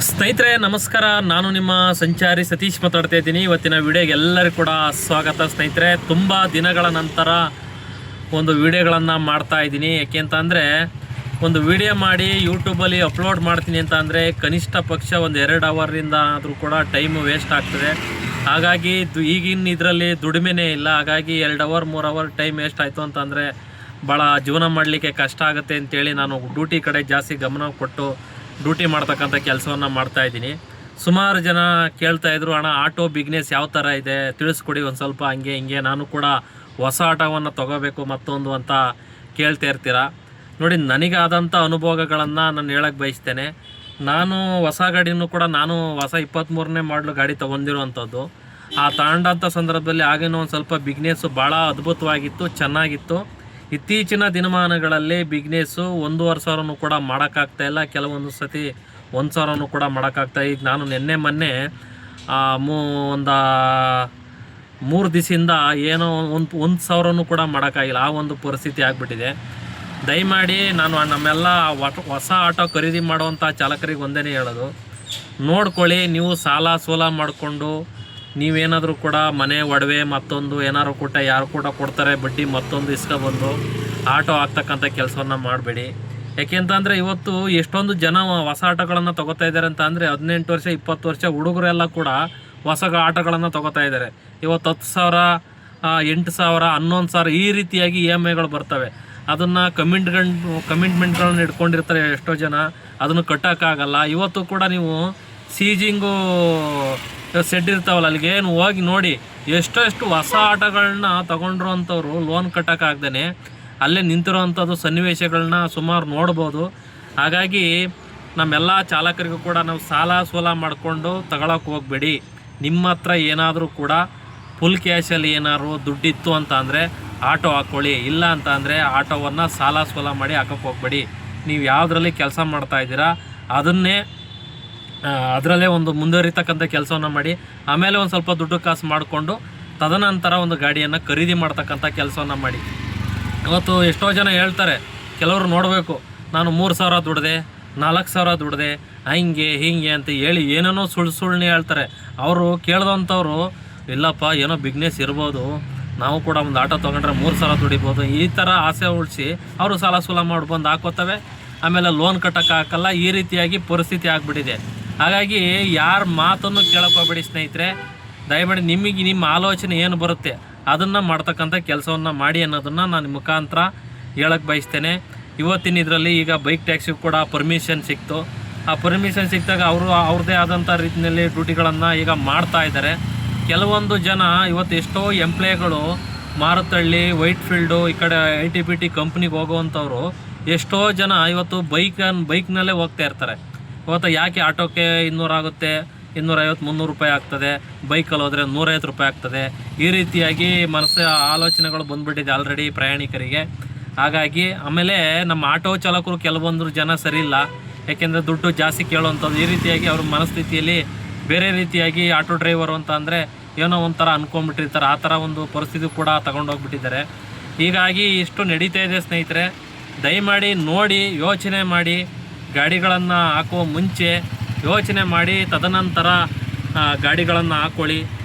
ಸ್ನೇಹಿತರೆ ನಮಸ್ಕಾರ. ನಾನು ನಿಮ್ಮ ಸಂಚಾರಿ ಸತೀಶ್ ಮಾತಾಡ್ತಾ ಇದ್ದೀನಿ. ಇವತ್ತಿನ ವಿಡಿಯೋಗೆ ಎಲ್ಲರಿಗೂ ಕೂಡ ಸ್ವಾಗತ. ಸ್ನೇಹಿತರೆ, ತುಂಬ ದಿನಗಳ ನಂತರ ಒಂದು ವಿಡಿಯೋಗಳನ್ನು ಮಾಡ್ತಾ ಇದ್ದೀನಿ. ಯಾಕೆಂತಂದರೆ ಒಂದು ವಿಡಿಯೋ ಮಾಡಿ ಯೂಟ್ಯೂಬಲ್ಲಿ ಅಪ್ಲೋಡ್ ಮಾಡ್ತೀನಿ ಅಂತ ಅಂದರೆ ಕನಿಷ್ಠ ಪಕ್ಷ ಒಂದು 2 ಅವರಿಂದ ಆದರೂ ಕೂಡ ಟೈಮು ವೇಸ್ಟ್ ಆಗ್ತದೆ. ಹಾಗಾಗಿ ಈಗಿನ ಇದರಲ್ಲಿ ದುಡಿಮೆನೇ ಇಲ್ಲ. ಹಾಗಾಗಿ 2 ಅವರ್ 3 ಅವರ್ ಟೈಮ್ ವೇಸ್ಟ್ ಆಯಿತು ಅಂತಂದರೆ ಭಾಳ ಜೀವನ ಮಾಡಲಿಕ್ಕೆ ಕಷ್ಟ ಆಗುತ್ತೆ ಅಂತೇಳಿ ನಾನು ಡ್ಯೂಟಿ ಕಡೆ ಜಾಸ್ತಿ ಗಮನ ಕೊಟ್ಟು ಡ್ಯೂಟಿ ಮಾಡ್ತಕ್ಕಂಥ ಕೆಲಸವನ್ನು ಮಾಡ್ತಾಯಿದ್ದೀನಿ. ಸುಮಾರು ಜನ ಕೇಳ್ತಾಯಿದ್ರು, ಅಣ್ಣ ಆಟೋ ಬಿಗ್ನೆಸ್ ಯಾವ ಥರ ಇದೆ ತಿಳಿಸ್ಕೊಡಿ ಒಂದು ಸ್ವಲ್ಪ, ಹಂಗೆ ಹಿಂಗೆ ನಾನು ಕೂಡ ಹೊಸ ಆಟೋವನ್ನು ತೊಗೋಬೇಕು ಮತ್ತೊಂದು ಅಂತ ಕೇಳ್ತಾ ಇರ್ತೀರ. ನೋಡಿ, ನನಗಾದಂಥ ಅನುಭವಗಳನ್ನು ನಾನು ಹೇಳಕ್ಕೆ ಬಯಸ್ತೇನೆ. ನಾನು ಹೊಸ ಗಾಡಿನೂ ಕೂಡ ನಾನು ಹೊಸ 23ನೇ ಮಾಡಲು ಗಾಡಿ ತೊಗೊಂಡಿರುವಂಥದ್ದು. ಆ ತಗೊಂಡಂಥ ಸಂದರ್ಭದಲ್ಲಿ ಆಗಿನ ಒಂದು ಸ್ವಲ್ಪ ಬಿಗ್ನೆಸ್ಸು ಭಾಳ ಅದ್ಭುತವಾಗಿತ್ತು, ಚೆನ್ನಾಗಿತ್ತು. ಇತ್ತೀಚಿನ ದಿನಮಾನಗಳಲ್ಲಿ ಬಿಗ್ನೆಸ್ಸು 1,500 ಕೂಡ ಮಾಡೋಕ್ಕಾಗ್ತಾಯಿಲ್ಲ, ಕೆಲವೊಂದು ಸತಿ 1,000 ಕೂಡ ಮಾಡೋಕ್ಕಾಗ್ತಾ. ಈಗ ನಾನು ಮೊನ್ನೆ ಒಂದು 3 ದಿವಸದಿಂದ ಏನೋ 1,000 ಕೂಡ ಮಾಡೋಕ್ಕಾಗಿಲ್ಲ, ಆ ಒಂದು ಪರಿಸ್ಥಿತಿ ಆಗಿಬಿಟ್ಟಿದೆ. ದಯಮಾಡಿ ನಾನು ನಮ್ಮೆಲ್ಲ ಹೊಸ ಆಟೋ ಖರೀದಿ ಮಾಡುವಂಥ ಚಾಲಕರಿಗೆ ಒಂದೇ ಹೇಳೋದು, ನೋಡ್ಕೊಳ್ಳಿ. ನೀವು ಸಾಲ ಸೋಲ ಮಾಡಿಕೊಂಡು ನೀವೇನಾದರೂ ಕೂಡ ಮನೆ ಒಡವೆ ಮತ್ತೊಂದು ಏನಾದ್ರು ಕೂಡ ಯಾರು ಕೂಡ ಕೊಡ್ತಾರೆ ಬಡ್ಡಿ ಮತ್ತೊಂದು ಇಸ್ಕೊಬಂದು ಆಟೋ ಆಗ್ತಕ್ಕಂಥ ಕೆಲಸವನ್ನು ಮಾಡಬೇಡಿ. ಯಾಕೆಂತಂದರೆ ಇವತ್ತು ಎಷ್ಟೊಂದು ಜನ ಹೊಸ ಆಟೋಗಳನ್ನು ತೊಗೋತಾ ಇದ್ದಾರೆ ಅಂತ ಅಂದರೆ 18 ವರ್ಷ 20 ವರ್ಷ ಹುಡುಗರೆಲ್ಲ ಕೂಡ ಹೊಸ ಆಟೋಗಳನ್ನು ತೊಗೋತಾ ಇದ್ದಾರೆ. ಇವತ್ತು 10,000 8,000 11,000 ಈ ರೀತಿಯಾಗಿ EMIಗಳು ಬರ್ತವೆ. ಅದನ್ನು ಕಮಿಟ್ಮೆಂಟ್ಗಳನ್ನ ಇಟ್ಕೊಂಡಿರ್ತಾರೆ ಎಷ್ಟೋ ಜನ, ಅದನ್ನು ಕಟ್ಟೋಕ್ಕಾಗಲ್ಲ. ಇವತ್ತು ಕೂಡ ನೀವು ಸೀಜಿಂಗು ಸೆಡ್ ಇರ್ತಾವಲ್ಲ, ಅಲ್ಲಿಗೇನು ಹೋಗಿ ನೋಡಿ, ಎಷ್ಟು ಹೊಸ ಆಟೋಗಳನ್ನ ತೊಗೊಂಡಿರೋವಂಥವ್ರು ಲೋನ್ ಕಟ್ಟೋಕ್ಕಾಗ್ದೇ ಅಲ್ಲೇ ನಿಂತಿರೋವಂಥದ್ದು ಸನ್ನಿವೇಶಗಳನ್ನ ಸುಮಾರು ನೋಡ್ಬೋದು. ಹಾಗಾಗಿ ನಮ್ಮೆಲ್ಲ ಚಾಲಕರಿಗೂ ಕೂಡ ನಾವು ಸಾಲ ಸೋಲ ಮಾಡಿಕೊಂಡು ತಗೊಳಕ್ಕೆ ಹೋಗಬೇಡಿ. ನಿಮ್ಮ ಹತ್ರ ಏನಾದರೂ ಕೂಡ ಫುಲ್ ಕ್ಯಾಶಲ್ಲಿ ಏನಾದ್ರು ದುಡ್ಡಿತ್ತು ಅಂತ ಅಂದರೆ ಆಟೋ ಹಾಕ್ಕೊಳ್ಳಿ. ಇಲ್ಲ ಅಂತ ಅಂದರೆ ಆಟೋವನ್ನು ಸಾಲ ಸೋಲ ಮಾಡಿ ಹಾಕೋಕ್ಕೆ ಹೋಗಬೇಡಿ. ನೀವು ಯಾವುದರಲ್ಲಿ ಕೆಲಸ ಮಾಡ್ತಾಯಿದ್ದೀರಾ ಅದರಲ್ಲೇ ಒಂದು ಮುಂದುವರಿತಕ್ಕಂಥ ಕೆಲಸವನ್ನು ಮಾಡಿ, ಆಮೇಲೆ ಒಂದು ಸ್ವಲ್ಪ ದುಡ್ಡು ಕಾಸು ಮಾಡಿಕೊಂಡು ತದನಂತರ ಒಂದು ಗಾಡಿಯನ್ನು ಖರೀದಿ ಮಾಡ್ತಕ್ಕಂಥ ಕೆಲಸವನ್ನು ಮಾಡಿ. ಇವತ್ತು ಎಷ್ಟೋ ಜನ ಹೇಳ್ತಾರೆ, ಕೆಲವರು ನೋಡಬೇಕು, ನಾನು 3,000 ದುಡ್ದೆ 4,000 ದುಡ್ದೆ ಹಂಗೆ ಹೀಗೆ ಅಂತ ಹೇಳಿ ಏನೇನೋ ಸುಳ್ಳು ಹೇಳ್ತಾರೆ. ಅವರು ಕೇಳಿದಂಥವ್ರು, ಇಲ್ಲಪ್ಪ ಏನೋ ಬಿಗ್ನೆಸ್ ಇರ್ಬೋದು, ನಾವು ಕೂಡ ಒಂದು ಆಟೋ ತೊಗೊಂಡ್ರೆ 3,000 ದುಡಿಬೋದು, ಈ ಥರ ಆಸೆ ಉಳಿಸಿ ಅವರು ಸಾಲ ಸೂಲ ಮಾಡಿ ಬಂದು ಹಾಕೋತವೆ. ಆಮೇಲೆ ಲೋನ್ ಕಟ್ಟೋಕ್ಕೆ ಹಾಕಲ್ಲ. ಈ ರೀತಿಯಾಗಿ ಪರಿಸ್ಥಿತಿ ಆಗಿಬಿಟ್ಟಿದೆ. ಹಾಗಾಗಿ ಯಾರ ಮಾತನ್ನು ಕೇಳೋಕ್ಕೋಗ್ಬೇಡಿ ಸ್ನೇಹಿತರೆ. ದಯಮಾಡಿ ನಿಮಗೆ ನಿಮ್ಮ ಆಲೋಚನೆ ಏನು ಬರುತ್ತೆ ಅದನ್ನು ಮಾಡ್ತಕ್ಕಂಥ ಕೆಲಸವನ್ನು ಮಾಡಿ ಅನ್ನೋದನ್ನು ನಾನು ಮುಖಾಂತರ ಹೇಳಕ್ಕೆ ಬಯಸ್ತೇನೆ. ಇವತ್ತಿನ ಇದರಲ್ಲಿ ಈಗ ಬೈಕ್ ಟ್ಯಾಕ್ಸಿಗೂ ಕೂಡ ಪರ್ಮಿಷನ್ ಸಿಕ್ತು. ಆ ಪರ್ಮಿಷನ್ ಸಿಕ್ಕಿದಾಗ ಅವ್ರದ್ದೇ ಆದಂಥ ರೀತಿಯಲ್ಲಿ ಡ್ಯೂಟಿಗಳನ್ನು ಈಗ ಮಾಡ್ತಾ ಇದ್ದಾರೆ. ಕೆಲವೊಂದು ಜನ ಇವತ್ತು ಎಷ್ಟೋ ಎಂಪ್ಲಾಯ್ಗಳು ಮಾರುತಳ್ಳಿ ವೈಟ್ ಫೀಲ್ಡು ಈ ಕಡೆ ITBT ಕಂಪ್ನಿಗೆ ಹೋಗುವಂಥವ್ರು ಎಷ್ಟೋ ಜನ ಇವತ್ತು ಬೈಕ್ನಲ್ಲೇ ಹೋಗ್ತಾ ಇರ್ತಾರೆ. ಇವತ್ತು ಯಾಕೆ ಆಟೋಕ್ಕೆ 200 ಆಗುತ್ತೆ, 250 300 ರೂಪಾಯಿ ಆಗ್ತದೆ, ಬೈಕಲ್ಲಿ ಹೋದರೆ 150 ರೂಪಾಯಿ ಆಗ್ತದೆ. ಈ ರೀತಿಯಾಗಿ ಆಲೋಚನೆಗಳು ಬಂದುಬಿಟ್ಟಿದೆ ಆಲ್ರೆಡಿ ಪ್ರಯಾಣಿಕರಿಗೆ. ಹಾಗಾಗಿ ಆಮೇಲೆ ನಮ್ಮ ಆಟೋ ಚಾಲಕರು ಕೆಲವೊಂದು ಜನ ಸರಿ ಇಲ್ಲ, ಯಾಕೆಂದರೆ ದುಡ್ಡು ಜಾಸ್ತಿ ಕೇಳುವಂಥದ್ದು. ಈ ರೀತಿಯಾಗಿ ಅವ್ರ ಮನಸ್ಥಿತಿಯಲ್ಲಿ ಬೇರೆ ರೀತಿಯಾಗಿ ಆಟೋ ಡ್ರೈವರು ಅಂತ ಅಂದರೆ ಏನೋ ಒಂಥರ ಅಂದ್ಕೊಂಡ್ಬಿಟ್ಟಿರ್ತಾರೆ. ಆ ಥರ ಒಂದು ಪರಿಸ್ಥಿತಿ ಕೂಡ ತಗೊಂಡೋಗ್ಬಿಟ್ಟಿದ್ದಾರೆ. ಹೀಗಾಗಿ ಇಷ್ಟು ನಡೀತಾ ಇದೆ ಸ್ನೇಹಿತರೆ. ದಯಮಾಡಿ ನೋಡಿ, ಯೋಚನೆ ಮಾಡಿ, ಗಾಡಿಗಳನ್ನು ಹಾಕುವ ಮುಂಚೆ ಯೋಚನೆ ಮಾಡಿ ತದನಂತರ ಗಾಡಿಗಳನ್ನು ಹಾಕ್ಕೊಳ್ಳಿ.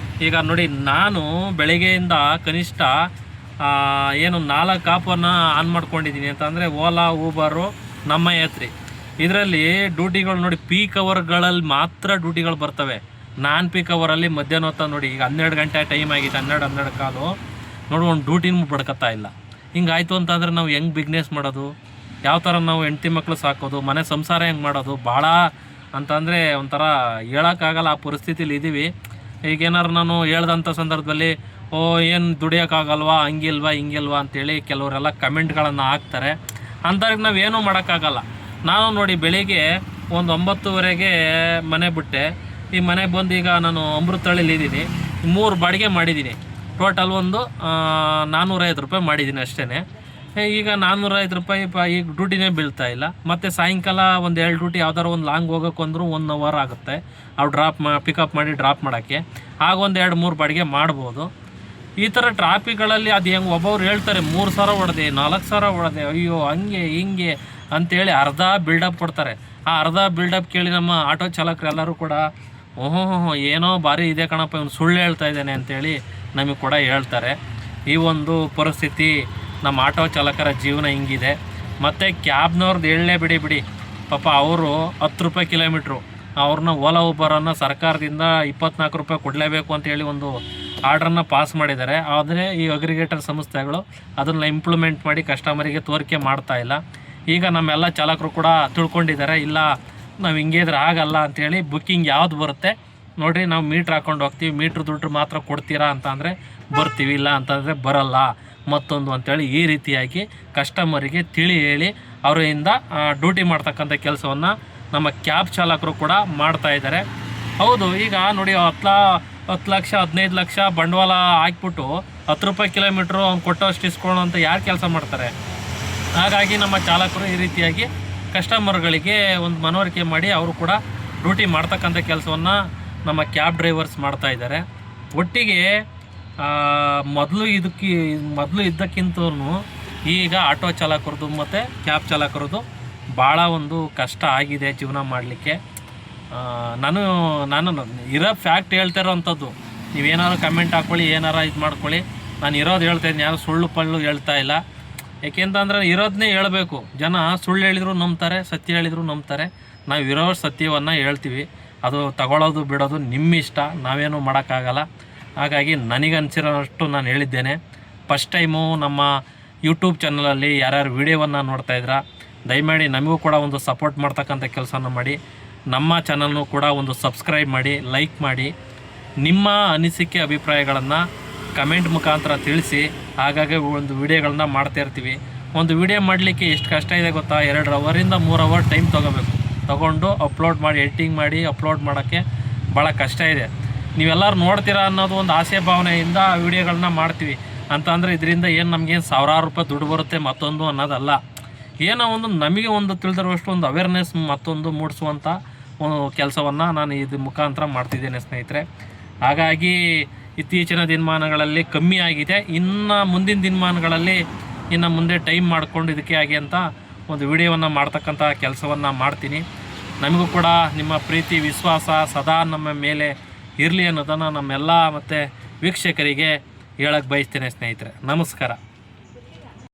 ಈಗ ನೋಡಿ, ನಾನು ಬೆಳಗ್ಗೆಯಿಂದ ಕನಿಷ್ಠ 4 ಆ್ಯಪನ್ನು ಆನ್ ಮಾಡ್ಕೊಂಡಿದ್ದೀನಿ. ಅಂತಂದರೆ ಓಲಾ, ಊಬರು, ನಮ್ಮ ಯಾತ್ರಿ. ಇದರಲ್ಲಿ ಡ್ಯೂಟಿಗಳು ನೋಡಿ, ಪೀಕ್ ಅವರ್ಗಳಲ್ಲಿ ಮಾತ್ರ ಡ್ಯೂಟಿಗಳು ಬರ್ತವೆ. ನಾನ್ ಪೀಕ್ ಅವರಲ್ಲಿ ಮಧ್ಯಾಹ್ನ ಹೊತ್ತ ನೋಡಿ, ಈಗ 12 ಗಂಟೆ ಟೈಮ್ ಆಗಿದೆ, 12 ಕಾಲು ನೋಡಿ, ಒಂದು ಡ್ಯೂಟಿನೂ ಬಡ್ಕೊತಾ ಇಲ್ಲ. ಹಿಂಗಾಯ್ತು ಅಂತಂದರೆ ನಾವು ಹೆಂಗೆ ಬಿಗ್ನೆಸ್ ಮಾಡೋದು, ಯಾವ ಥರ ನಾವು ಹೆಂಡ್ತಿ ಮಕ್ಕಳು ಸಾಕೋದು, ಮನೆ ಸಂಸಾರ ಹೆಂಗೆ ಮಾಡೋದು, ಭಾಳ ಅಂತಂದರೆ ಒಂಥರ ಹೇಳೋಕ್ಕಾಗಲ್ಲ ಆ ಪರಿಸ್ಥಿತಿಲಿ ಇದ್ದೀವಿ. ಈಗೇನಾರು ನಾನು ಹೇಳ್ದಂಥ ಸಂದರ್ಭದಲ್ಲಿ ಏನು ದುಡಿಯೋಕ್ಕಾಗಲ್ವಾ, ಹಂಗಿಲ್ವಾ ಹಿಂಗಿಲ್ವಾ ಅಂತೇಳಿ ಕೆಲವರೆಲ್ಲ ಕಮೆಂಟ್ಗಳನ್ನು ಹಾಕ್ತಾರೆ. ಅಂಥವ್ರಿಗೆ ನಾವೇನೂ ಮಾಡೋಕ್ಕಾಗಲ್ಲ. ನಾನು ನೋಡಿ, ಬೆಳಿಗ್ಗೆ ಒಂದು 9:30ಗೆ ಮನೆ ಬಿಟ್ಟೆ. ಈ ಮನೆಗೆ ಬಂದು ಈಗ ನಾನು ಅಮೃತಹಳ್ಳಿಲಿದ್ದೀನಿ. 3 ಬಾಡಿಗೆ ಮಾಡಿದ್ದೀನಿ. ಟೋಟಲ್ ಒಂದು 450 ರೂಪಾಯಿ ಮಾಡಿದ್ದೀನಿ ಅಷ್ಟೇ. ಈಗ 450 ರೂಪಾಯಿ ಈಗ ಡ್ಯೂಟಿನೇ ಬೀಳ್ತಾ ಇಲ್ಲ. ಮತ್ತು ಸಾಯಂಕಾಲ ಒಂದು 2 ಡ್ಯೂಟಿ ಯಾವ್ದಾರು ಒಂದು ಲಾಂಗ್ ಹೋಗೋಕೆ ಅಂದರೂ 1 ಅವರ್ ಆಗುತ್ತೆ. ಅವ್ರು ಪಿಕಪ್ ಮಾಡಿ ಡ್ರಾಪ್ ಮಾಡೋಕ್ಕೆ. ಆಗ ಒಂದು 2-3 ಬಾಡಿಗೆ ಮಾಡ್ಬೋದು. ಈ ಥರ ಟ್ರಾಫಿಕ್ಗಳಲ್ಲಿ ಅದು ಹೆಂಗೆ ಒಬ್ಬೊಬ್ರು ಹೇಳ್ತಾರೆ, 3,000 ಹೊಡೆದೆ 4,000 ಹೊಡೆದೆ, ಅಯ್ಯೋ ಹಂಗೆ ಹಿಂಗೆ ಅಂಥೇಳಿ ಅರ್ಧ ಬಿಲ್ಡಪ್ ಕೊಡ್ತಾರೆ. ಆ ಅರ್ಧ ಬಿಲ್ಡಪ್ ಕೇಳಿ ನಮ್ಮ ಆಟೋ ಚಾಲಕರು ಎಲ್ಲರೂ ಕೂಡ ಓಹೋ ಏನೋ ಭಾರಿ ಇದೆ ಕಣಪ್ಪ, ಇವನು ಸುಳ್ಳು ಹೇಳ್ತಾ ಇದ್ದಾನೆ ಅಂತೇಳಿ ನಮಗೆ ಕೂಡ ಹೇಳ್ತಾರೆ. ಈ ಒಂದು ಪರಿಸ್ಥಿತಿ ನಮ್ಮ ಆಟೋ ಚಾಲಕರ ಜೀವನ ಹಿಂಗಿದೆ. ಮತ್ತು ಕ್ಯಾಬ್ನವ್ರದ್ದು ಹೇಳಲೇ ಬಿಡಿ ಪಾಪ ಅವರು 10 ರೂಪಾಯಿ ಕಿಲೋಮೀಟ್ರು ಅವ್ರನ್ನ ಓಲಾ ಊಬರನ್ನು ಸರ್ಕಾರದಿಂದ 24 ರೂಪಾಯಿ ಕೊಡಲೇಬೇಕು ಅಂತೇಳಿ ಒಂದು ಆರ್ಡ್ರನ್ನು ಪಾಸ್ ಮಾಡಿದ್ದಾರೆ. ಆದರೆ ಈ ಅಗ್ರಿಗೇಟರ್ ಸಂಸ್ಥೆಗಳು ಅದನ್ನು ಇಂಪ್ಲಿಮೆಂಟ್ ಮಾಡಿ ಕಸ್ಟಮರಿಗೆ ತೋರಿಕೆ ಮಾಡ್ತಾ ಇಲ್ಲ. ಈಗ ನಮ್ಮೆಲ್ಲ ಚಾಲಕರು ಕೂಡ ತಿಳ್ಕೊಂಡಿದ್ದಾರೆ, ಇಲ್ಲ ನಾವು ಹಿಂಗೆ ಇದ್ರೆ ಆಗಲ್ಲ ಅಂಥೇಳಿ ಬುಕ್ಕಿಂಗ್ ಯಾವ್ದು ಬರುತ್ತೆ ನೋಡಿರಿ, ನಾವು ಮೀಟ್ರ್ ಹಾಕ್ಕೊಂಡು ಹೋಗ್ತೀವಿ, ಮೀಟ್ರ್ ದುಡ್ಡು ಮಾತ್ರ ಕೊಡ್ತೀರಾ ಅಂತಂದರೆ ಬರ್ತೀವಿ, ಇಲ್ಲ ಅಂತಂದರೆ ಬರಲ್ಲ ಮತ್ತೊಂದು ಅಂಥೇಳಿ ಈ ರೀತಿಯಾಗಿ ಕಸ್ಟಮರಿಗೆ ತಿಳಿ ಹೇಳಿ ಅವರಿಂದ ಡ್ಯೂಟಿ ಮಾಡ್ತಕ್ಕಂಥ ಕೆಲಸವನ್ನು ನಮ್ಮ ಕ್ಯಾಬ್ ಚಾಲಕರು ಕೂಡ ಮಾಡ್ತಾ ಇದ್ದಾರೆ. ಹೌದು, ಈಗ ನೋಡಿ 10 ಲಕ್ಷ 15 ಲಕ್ಷ ಬಂಡವಾಳ ಹಾಕ್ಬಿಟ್ಟು 10 ರೂಪಾಯಿ ಕಿಲೋಮೀಟ್ರು ಅವ್ನು ಕೊಟ್ಟಷ್ಟು ಇಸ್ಕೊಳ್ಳೋ ಅಂತ ಯಾರು ಕೆಲಸ ಮಾಡ್ತಾರೆ? ಹಾಗಾಗಿ ನಮ್ಮ ಚಾಲಕರು ಈ ರೀತಿಯಾಗಿ ಕಸ್ಟಮರ್ಗಳಿಗೆ ಒಂದು ಮನವರಿಕೆ ಮಾಡಿ ಅವರು ಕೂಡ ಡ್ಯೂಟಿ ಮಾಡ್ತಕ್ಕಂಥ ಕೆಲಸವನ್ನು ನಮ್ಮ ಕ್ಯಾಬ್ ಡ್ರೈವರ್ಸ್ ಮಾಡ್ತಾ ಇದ್ದಾರೆ. ಒಟ್ಟಿಗೆ ಮೊದಲು ಇದ್ದಕ್ಕಿಂತೂ ಈಗ ಆಟೋ ಚಾಲಕರದು ಮತ್ತು ಕ್ಯಾಬ್ ಚಾಲಕರದು ಭಾಳ ಒಂದು ಕಷ್ಟ ಆಗಿದೆ ಜೀವನ ಮಾಡಲಿಕ್ಕೆ. ನಾನು ಇರೋ ಫ್ಯಾಕ್ಟ್ ಹೇಳ್ತಾ ಇರೋವಂಥದ್ದು, ನೀವೇನಾದ್ರು ಕಮೆಂಟ್ ಹಾಕ್ಕೊಳ್ಳಿ, ಏನಾರು ಇದು ಮಾಡ್ಕೊಳ್ಳಿ, ನಾನು ಇರೋದು ಹೇಳ್ತಾ ಇದ್ದೀನಿ, ಯಾರು ಸುಳ್ಳು ಪಳ್ಳು ಹೇಳ್ತಾ ಇಲ್ಲ. ಏಕೆಂತಂದರೆ ಇರೋದನ್ನೇ ಹೇಳಬೇಕು. ಜನ ಸುಳ್ಳು ಹೇಳಿದ್ರು ನಂಬ್ತಾರೆ, ಸತ್ಯ ಹೇಳಿದ್ರು ನಂಬ್ತಾರೆ. ನಾವು ಇರೋ ಸತ್ಯವನ್ನು ಹೇಳ್ತೀವಿ, ಅದು ತಗೊಳ್ಳೋದು ಬಿಡೋದು ನಿಮ್ಮ ಇಷ್ಟ, ನಾವೇನು ಮಾಡೋಕ್ಕಾಗಲ್ಲ. ಹಾಗಾಗಿ ನನಗನ್ಸಿರೋಷ್ಟು ನಾನು ಹೇಳಿದ್ದೇನೆ. ಫಸ್ಟ್ ಟೈಮು ನಮ್ಮ ಯೂಟ್ಯೂಬ್ ಚಾನಲಲ್ಲಿ ಯಾರ್ಯಾರು ವೀಡಿಯೋವನ್ನು ನೋಡ್ತಾಯಿದ್ರ ದಯಮಾಡಿ ನಮಗೂ ಕೂಡ ಒಂದು ಸಪೋರ್ಟ್ ಮಾಡ್ತಕ್ಕಂಥ ಕೆಲಸನ ಮಾಡಿ. ನಮ್ಮ ಚಾನಲ್ನು ಕೂಡ ಒಂದು ಸಬ್ಸ್ಕ್ರೈಬ್ ಮಾಡಿ, ಲೈಕ್ ಮಾಡಿ, ನಿಮ್ಮ ಅನಿಸಿಕೆ ಅಭಿಪ್ರಾಯಗಳನ್ನು ಕಮೆಂಟ್ ಮುಖಾಂತರ ತಿಳಿಸಿ. ಹಾಗಾಗಿ ಒಂದು ವೀಡಿಯೋಗಳನ್ನ ಮಾಡ್ತಾ ಇರ್ತೀವಿ. ಒಂದು ವೀಡಿಯೋ ಮಾಡಲಿಕ್ಕೆ ಎಷ್ಟು ಕಷ್ಟ ಇದೆ ಗೊತ್ತಾ? 2 ಅವರಿಂದ 3 ಅವರ್ ಟೈಮ್ ತೊಗೊಂಡು ಅಪ್ಲೋಡ್ ಮಾಡಿ, ಎಡಿಟಿಂಗ್ ಮಾಡಿ ಅಪ್ಲೋಡ್ ಮಾಡೋಕ್ಕೆ ಭಾಳ ಕಷ್ಟ ಇದೆ. ನೀವೆಲ್ಲರೂ ನೋಡ್ತೀರಾ ಅನ್ನೋದು ಒಂದು ಆಸೆ ಭಾವನೆಯಿಂದ ವೀಡಿಯೋಗಳನ್ನ ಮಾಡ್ತೀವಿ. ಅಂತಂದರೆ ಇದರಿಂದ ಏನು ನಮಗೇನು ಸಾವಿರಾರು ರೂಪಾಯಿ ದುಡ್ಡು ಬರುತ್ತೆ ಮತ್ತೊಂದು ಅನ್ನೋದಲ್ಲ. ಏನೋ ಒಂದು ನಮಗೆ ಒಂದು ತಿಳಿದಿರುವಷ್ಟು ಒಂದು ಅವೇರ್ನೆಸ್ ಮತ್ತೊಂದು ಮೂಡಿಸುವಂಥ ಒಂದು ಕೆಲಸವನ್ನು ನಾನು ಇದು ಮುಖಾಂತರ ಮಾಡ್ತಿದ್ದೇನೆ ಸ್ನೇಹಿತರೆ. ಹಾಗಾಗಿ ಇತ್ತೀಚಿನ ದಿನಮಾನಗಳಲ್ಲಿ ಕಮ್ಮಿ ಆಗಿದೆ. ಇನ್ನು ಮುಂದಿನ ದಿನಮಾನಗಳಲ್ಲಿ ಇನ್ನು ಮುಂದೆ ಟೈಮ್ ಮಾಡಿಕೊಂಡು ಇದಕ್ಕೆ ಆಗಿ ಅಂತ ಒಂದು ವಿಡಿಯೋವನ್ನು ಮಾಡ್ತಕ್ಕಂಥ ಕೆಲಸವನ್ನು ಮಾಡ್ತೀನಿ. ನಮಗೂ ಕೂಡ ನಿಮ್ಮ ಪ್ರೀತಿ ವಿಶ್ವಾಸ ಸದಾ ನಮ್ಮ ಮೇಲೆ ಇರಲಿ ಅನ್ನೋದನ್ನು ನಮ್ಮೆಲ್ಲ ಮತ್ತು ವೀಕ್ಷಕರಿಗೆ ಹೇಳಕ್ಕೆ ಬಯಸ್ತೇನೆ ಸ್ನೇಹಿತರೆ. ನಮಸ್ಕಾರ.